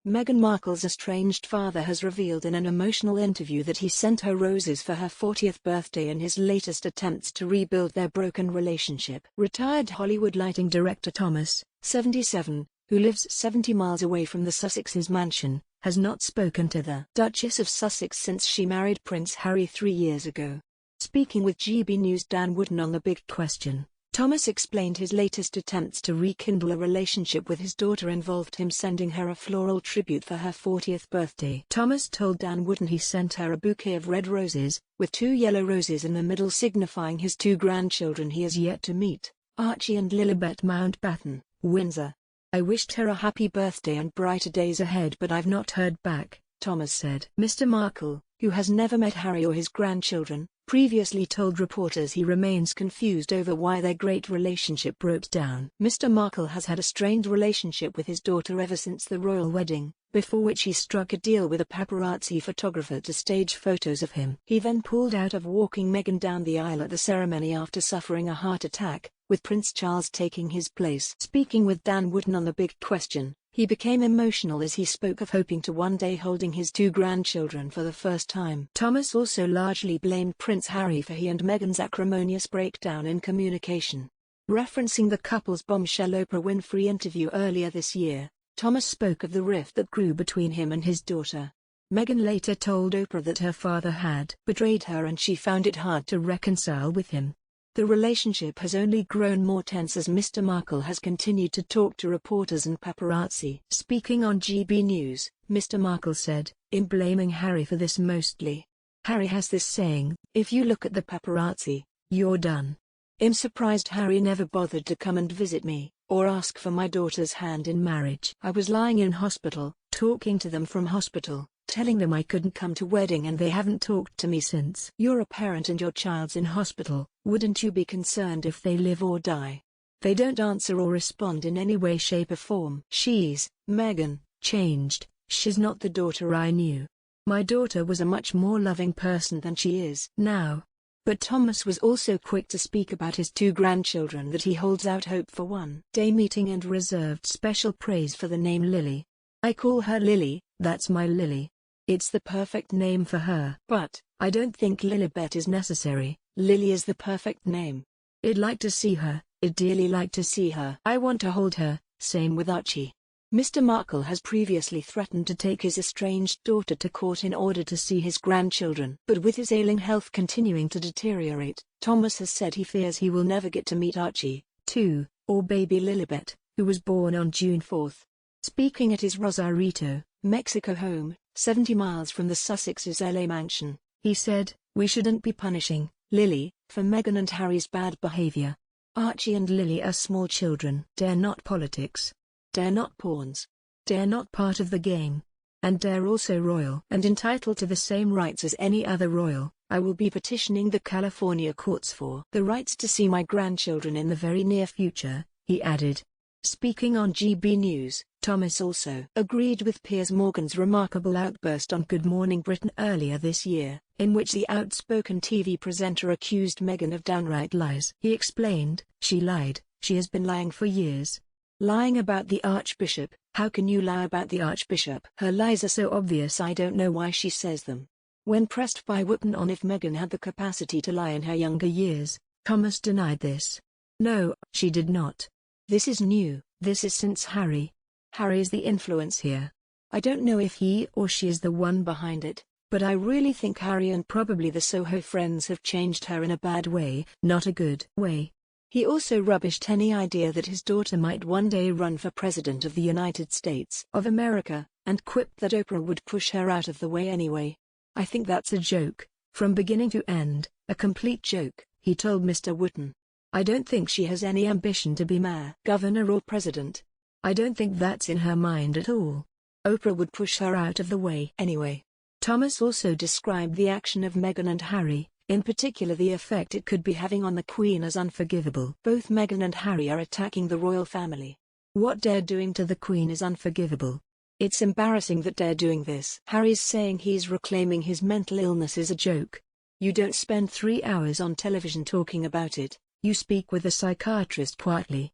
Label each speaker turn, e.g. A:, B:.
A: Meghan Markle's estranged father has revealed in an emotional interview that he sent her roses for her 40th birthday in his latest attempts to rebuild their broken relationship. Retired Hollywood lighting director Thomas, 77, who lives 70 miles away from the Sussex's mansion, has not spoken to the Duchess of Sussex since she married Prince Harry 3 years ago. Speaking with GB News' Dan Wootton on The Big Question, Thomas explained his latest attempts to rekindle a relationship with his daughter involved him sending her a floral tribute for her 40th birthday. Thomas told Dan Wootton he sent her a bouquet of red roses, with 2 yellow roses in the middle signifying his 2 grandchildren he has yet to meet, Archie and Lilibet Mountbatten, Windsor. "I wished her a happy birthday and brighter days ahead, but I've not heard back," Thomas said. Mr. Markle, who has never met Harry or his grandchildren, previously told reporters he remains confused over why their great relationship broke down. Mr. Markle has had a strained relationship with his daughter ever since the royal wedding, before which he struck a deal with a paparazzi photographer to stage photos of him. He then pulled out of walking Meghan down the aisle at the ceremony after suffering a heart attack, with Prince Charles taking his place. Speaking with Dan Wootton on The Big Question, he became emotional as he spoke of hoping to one day holding his 2 grandchildren for the first time. Thomas also largely blamed Prince Harry for he and Meghan's acrimonious breakdown in communication. Referencing the couple's bombshell Oprah Winfrey interview earlier this year, Thomas spoke of the rift that grew between him and his daughter. Meghan later told Oprah that her father had betrayed her and she found it hard to reconcile with him. The relationship has only grown more tense as Mr. Markle has continued to talk to reporters and paparazzi. Speaking on GB News, Mr. Markle said, "I'm blaming Harry for this mostly. Harry has this saying, if you look at the paparazzi, you're done. I'm surprised Harry never bothered to come and visit me, or ask for my daughter's hand in marriage. I was lying in hospital, talking to them from hospital, telling them I couldn't come to wedding and they haven't talked to me since. You're a parent and your child's in hospital, wouldn't you be concerned if they live or die? They don't answer or respond in any way, shape or form." She's, Meghan, changed. She's not the daughter I knew. My daughter was a much more loving person than she is now. But Thomas was also quick to speak about his 2 grandchildren that he holds out hope for one day meeting and reserved special praise for the name Lily. "I call her Lily, that's my Lily. It's the perfect name for her. But I don't think Lilibet is necessary. Lily is the perfect name. I'd like to see her, I'd dearly like to see her. I want to hold her, same with Archie." Mr. Markle has previously threatened to take his estranged daughter to court in order to see his grandchildren. But with his ailing health continuing to deteriorate, Thomas has said he fears he will never get to meet Archie, too, or baby Lilibet, who was born on June 4. Speaking at his Rosarito, Mexico home, 70 miles from the Sussex's LA mansion, he said, "We shouldn't be punishing Lily for Meghan and Harry's bad behavior. Archie and Lily are small children. They're not politics. They're not pawns. They're not part of the game. And they're also royal and entitled to the same rights as any other royal. I will be petitioning the California courts for the rights to see my grandchildren in the very near future," he added. Speaking on GB News, Thomas also agreed with Piers Morgan's remarkable outburst on Good Morning Britain earlier this year, in which the outspoken TV presenter accused Meghan of downright lies. He explained, "She lied, she has been lying for years. Lying about the Archbishop, how can you lie about the Archbishop? Her lies are so obvious I don't know why she says them." When pressed by Wootton on if Meghan had the capacity to lie in her younger years, Thomas denied this. "No, she did not. This is new, this is since Harry. Harry is the influence here. I don't know if he or she is the one behind it, but I really think Harry and probably the Soho friends have changed her in a bad way, not a good way." He also rubbished any idea that his daughter might one day run for President of the United States of America, and quipped that Oprah would push her out of the way anyway. "I think that's a joke, from beginning to end, a complete joke," he told Mr. Wootton. "I don't think she has any ambition to be mayor, governor or president. I don't think that's in her mind at all. Oprah would push her out of the way anyway." Thomas also described the action of Meghan and Harry, in particular the effect it could be having on the Queen, as unforgivable. "Both Meghan and Harry are attacking the royal family. What they're doing to the Queen is unforgivable. It's embarrassing that they're doing this. Harry's saying he's reclaiming his mental illness is a joke. You don't spend 3 hours on television talking about it. You speak with a psychiatrist quietly.